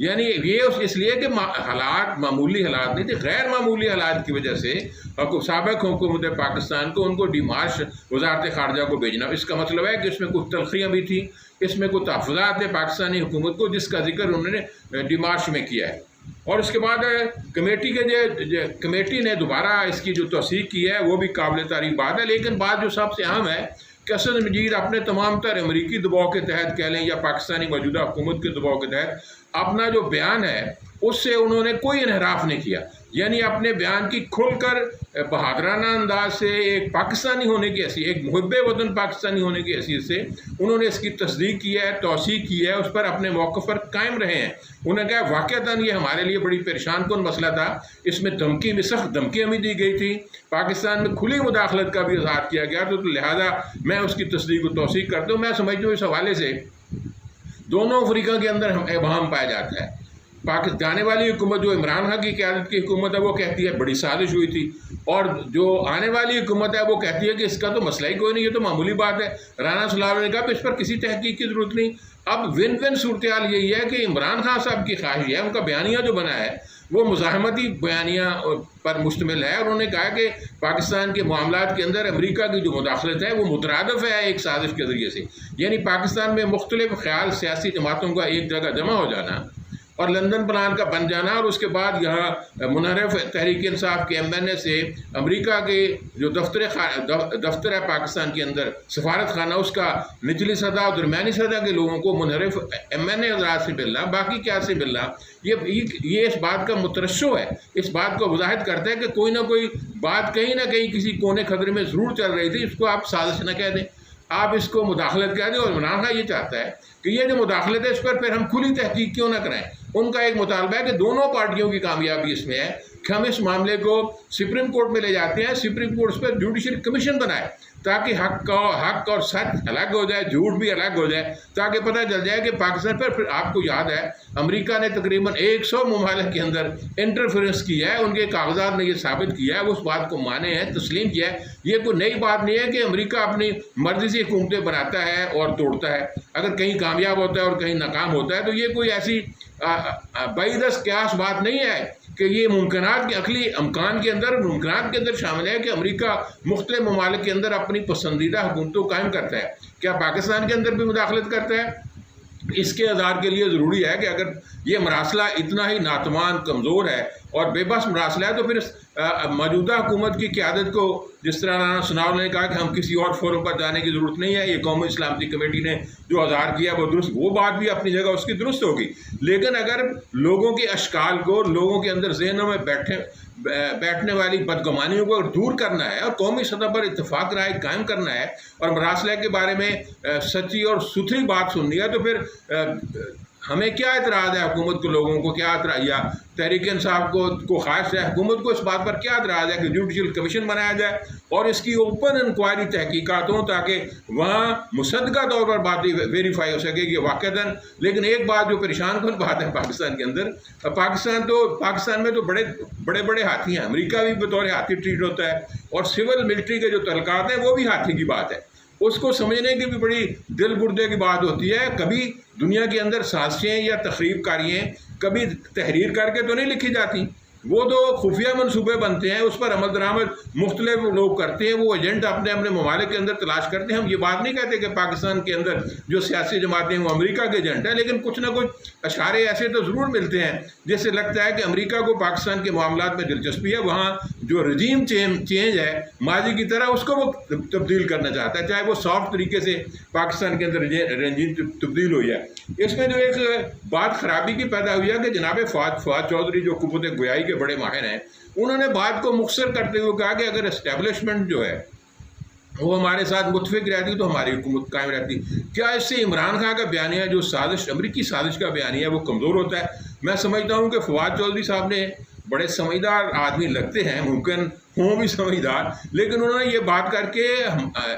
یعنی یہ اس لیے کہ حالات معمولی حالات نہیں تھے، غیر معمولی حالات کی وجہ سے سابق حکومت پاکستان کو ان کو ڈیمارش وزارت خارجہ کو بھیجنا، اس کا مطلب ہے کہ اس میں کچھ تلخیاں بھی تھیں، اس میں کچھ تحفظات ہیں پاکستانی حکومت کو جس کا ذکر انہوں نے ڈیمارش میں کیا ہے۔ اور اس کے بعد کمیٹی نے دوبارہ اس کی جو توثیق کی ہے وہ بھی قابل تعریف بات ہے، لیکن بات جو سب سے اہم ہے کہ اسد مجید اپنے تمام تر امریکی دباؤ کے تحت کہہ لیں یا پاکستانی موجودہ حکومت کے دباؤ کے تحت اپنا جو بیان ہے اس سے انہوں نے کوئی انحراف نہیں کیا، یعنی اپنے بیان کی کھل کر بہادرانہ انداز سے ایک پاکستانی ہونے کی حیثیت، ایک محب وطن پاکستانی ہونے کی حیثیت سے انہوں نے اس کی تصدیق کی ہے، توثیق کی ہے، اس پر اپنے موقف پر قائم رہے ہیں۔ انہوں نے کہا واقعتاً یہ ہمارے لیے بڑی پریشان کن مسئلہ تھا، اس میں سخت دھمکیاں بھی دی گئی تھی، پاکستان میں کھلی مداخلت کا بھی اظہار کیا گیا، تو لہٰذا میں اس کی تصدیق و توثیق کرتا ہوں۔ میں سمجھتا ہوں اس حوالے سے دونوں افریقہ کے اندر ابہام پایا جاتا ہے۔ جانے والی حکومت جو عمران خان کی قیادت کی حکومت ہے وہ کہتی ہے بڑی سازش ہوئی تھی، اور جو آنے والی حکومت ہے وہ کہتی ہے کہ اس کا تو مسئلہ ہی کوئی نہیں، یہ تو معمولی بات ہے۔ رانا سلاور نے کہا کہ اس پر کسی تحقیق کی ضرورت نہیں۔ اب ون ون صورتحال یہی ہے کہ عمران خان صاحب کی خواہش ہے، ان کا بیانیہ جو بنا ہے وہ مزاحمتی بیانیہ پر مشتمل ہے، اور انہوں نے کہا کہ پاکستان کے معاملات کے اندر امریکہ کی جو مداخلت ہے وہ مترادف ہے ایک سازش کے ذریعے سے، یعنی پاکستان میں مختلف خیال سیاسی جماعتوں کا ایک جگہ جمع ہو جانا اور لندن پلان کا بن جانا، اور اس کے بعد یہاں منحرف تحریک انصاف کے ایم این اے سے امریکہ کے جو دفتر ہے پاکستان کے اندر سفارت خانہ، اس کا نچلی سطح اور درمیانی سطح کے لوگوں کو منحرف ایم این اے حضرات سے ملنا، باقی کیا سے ملنا، یہ اس بات کا مترشح ہے، اس بات کو وضاحت کرتا ہے کہ کوئی نہ کوئی بات کہیں نہ کہیں کسی کونے خطرے میں ضرور چل رہی تھی۔ اس کو آپ سازش نہ کہہ دیں، آپ اس کو مداخلت کہہ دیں، اور عمران خان یہ چاہتا ہے کہ یہ جو مداخلت ہے اس پر پھر ہم کھلی تحقیق کیوں نہ کرائیں۔ ان کا ایک مطالبہ ہے کہ دونوں پارٹیوں کی کامیابی اس میں ہے کہ ہم اس معاملے کو سپریم کورٹ میں لے جاتے ہیں، سپریم کورٹ اس پر جوڈیشل کمیشن بنائے تاکہ حق اور سچ الگ ہو جائے، جھوٹ بھی الگ ہو جائے، تاکہ پتہ چل جائے کہ پاکستان پر پھر آپ کو یاد ہے امریکہ نے تقریباً 100 ممالک کے اندر انٹرفیرنس کیا ہے، ان کے کاغذات نے یہ ثابت کیا ہے، وہ اس بات کو مانے ہیں، تسلیم کیا ہے۔ یہ کوئی نئی بات نہیں ہے کہ امریکہ اپنی مرضی سے حکومتیں بناتا ہے اور توڑتا ہے، اگر کہیں کامیاب ہوتا ہے اور کہیں ناکام ہوتا ہے تو یہ کوئی ایسی بعیدست قیاس بات نہیں ہے کہ یہ ممکنات کے عقلی امکان کے اندر شامل ہے کہ امریکہ مختلف ممالک کے اندر اپنی پسندیدہ حکومتوں قائم کرتا ہے۔ کیا پاکستان کے اندر بھی مداخلت کرتا ہے؟ اس کے اظہار کے لیے ضروری ہے کہ اگر یہ مراسلہ اتنا ہی ناتوان کمزور ہے اور بے بس مراسلہ ہے تو پھر موجودہ حکومت کی قیادت کو، جس طرح رانا سناور نے کہا کہ ہم کسی اور فورم پر جانے کی ضرورت نہیں ہے، یہ قومی سلامتی کمیٹی نے جو اظہار کیا وہ درست، وہ بات بھی اپنی جگہ اس کی درست ہوگی، لیکن اگر لوگوں کے اشکال کو، لوگوں کے اندر ذہنوں میں بیٹھنے والی بدگمانیوں کو دور کرنا ہے اور قومی سطح پر اتفاق رائے قائم کرنا ہے اور مراسلہ کے بارے میں سچی اور ستھری بات سننی ہے، تو پھر ہمیں کیا اعتراض ہے؟ حکومت کو، لوگوں کو کیا اعتراض، یا تحریک انصاف کو خواہش ہے، حکومت کو اس بات پر کیا اعتراض ہے کہ جوڈیشل کمیشن بنایا جائے اور اس کی اوپن انکوائری تحقیقات ہوں تاکہ وہاں مصدقہ طور پر باتیں ویریفائی ہو سکے کہ واقعتاً۔ لیکن ایک بات جو پریشان کن بات ہے پاکستان کے اندر، پاکستان میں تو بڑے بڑے ہاتھی ہیں، امریکہ بھی بطور ہاتھی ٹریٹ ہوتا ہے، اور سول ملٹری کے جو تعلقات ہیں وہ بھی ہاتھی کی بات ہے، اس کو سمجھنے کی بھی بڑی دل گردے کی بات ہوتی ہے۔ کبھی دنیا کے اندر سازشیں یا تخریب کاریاں کبھی تحریر کر کے تو نہیں لکھی جاتی، وہ تو خفیہ منصوبے بنتے ہیں، اس پر عمل درآمد مختلف لوگ کرتے ہیں، وہ ایجنٹ اپنے ممالک کے اندر تلاش کرتے ہیں۔ ہم یہ بات نہیں کہتے کہ پاکستان کے اندر جو سیاسی جماعتیں ہیں وہ امریکہ کے ایجنٹ ہیں، لیکن کچھ نہ کچھ اشارے ایسے تو ضرور ملتے ہیں جس سے لگتا ہے کہ امریکہ کو پاکستان کے معاملات میں دلچسپی ہے، وہاں جو رجیم چینج ہے ماضی کی طرح اس کو وہ تبدیل کرنا چاہتا ہے، چاہے وہ سافٹ طریقے سے پاکستان کے اندر رجیم تبدیل ہو جائے۔ اس میں جو ایک بات خرابی کی پیدا ہوئی ہے کہ جناب فواد چودھری جو قوت گویائی کے بڑے ماہر ہیں، انہوں نے بات کو مختصر کرتے ہوئے کہا کہ اگر اسٹیبلشمنٹ جو ہے وہ ہمارے ساتھ متفق رہتی تو ہماری حکومت قائم رہتی۔ کیا اس سے عمران خان کا بیانیہ جو امریکی سازش کا بیانیہ ہے وہ کمزور ہوتا ہے؟ میں سمجھتا ہوں کہ فواد چودھری صاحب نے بڑے سمجھدار آدمی لگتے ہیں، ممکن ہوں بھی سمجھدار، لیکن انہوں نے یہ بات کر کے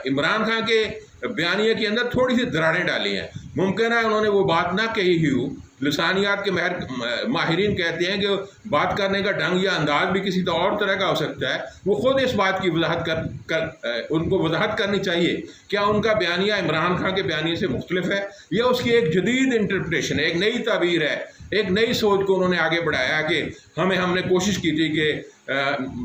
عمران خان کے بیانیے کے اندر تھوڑی سی دراڑیں ڈالی ہیں۔ ممکن ہے انہوں نے وہ بات نہ کہی ہی ہو، لسانیات کے ماہرین کہتے ہیں کہ بات کرنے کا ڈھنگ یا انداز بھی کسی اور طرح کا ہو سکتا ہے. وہ خود اس بات کی وضاحت ان کو وضاحت کرنی چاہیے کیا ان کا بیانیہ عمران خان کے بیانیے سے مختلف ہے یا اس کی ایک جدید انٹرپریٹیشن ہے, ایک نئی تعبیر ہے, ایک نئی سوچ کو انہوں نے آگے بڑھایا کہ ہم نے کوشش کی تھی کہ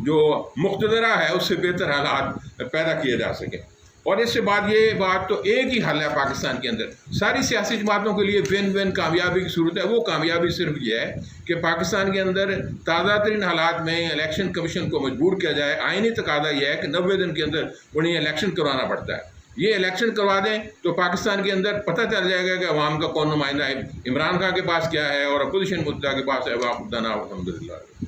جو مقتدرہ ہے اس سے بہتر حالات پیدا کیے جا سکیں. اور اس سے بعد یہ بات تو ایک ہی حل ہے پاکستان کے اندر, ساری سیاسی جماعتوں کے لیے ون ون کامیابی کی صورت ہے. وہ کامیابی صرف یہ ہے کہ پاکستان کے اندر تازہ ترین حالات میں الیکشن کمیشن کو مجبور کیا جائے. آئینی تقاضا یہ ہے کہ 90 دن کے اندر انہیں الیکشن کروانا پڑتا ہے. یہ الیکشن کروا دیں تو پاکستان کے اندر پتہ چل جائے گا کہ عوام کا کون نمائندہ ہے. عمران خان کے پاس کیا ہے اور اپوزیشن مدعا کے پاس ہے. واقعہ الحمد للہ.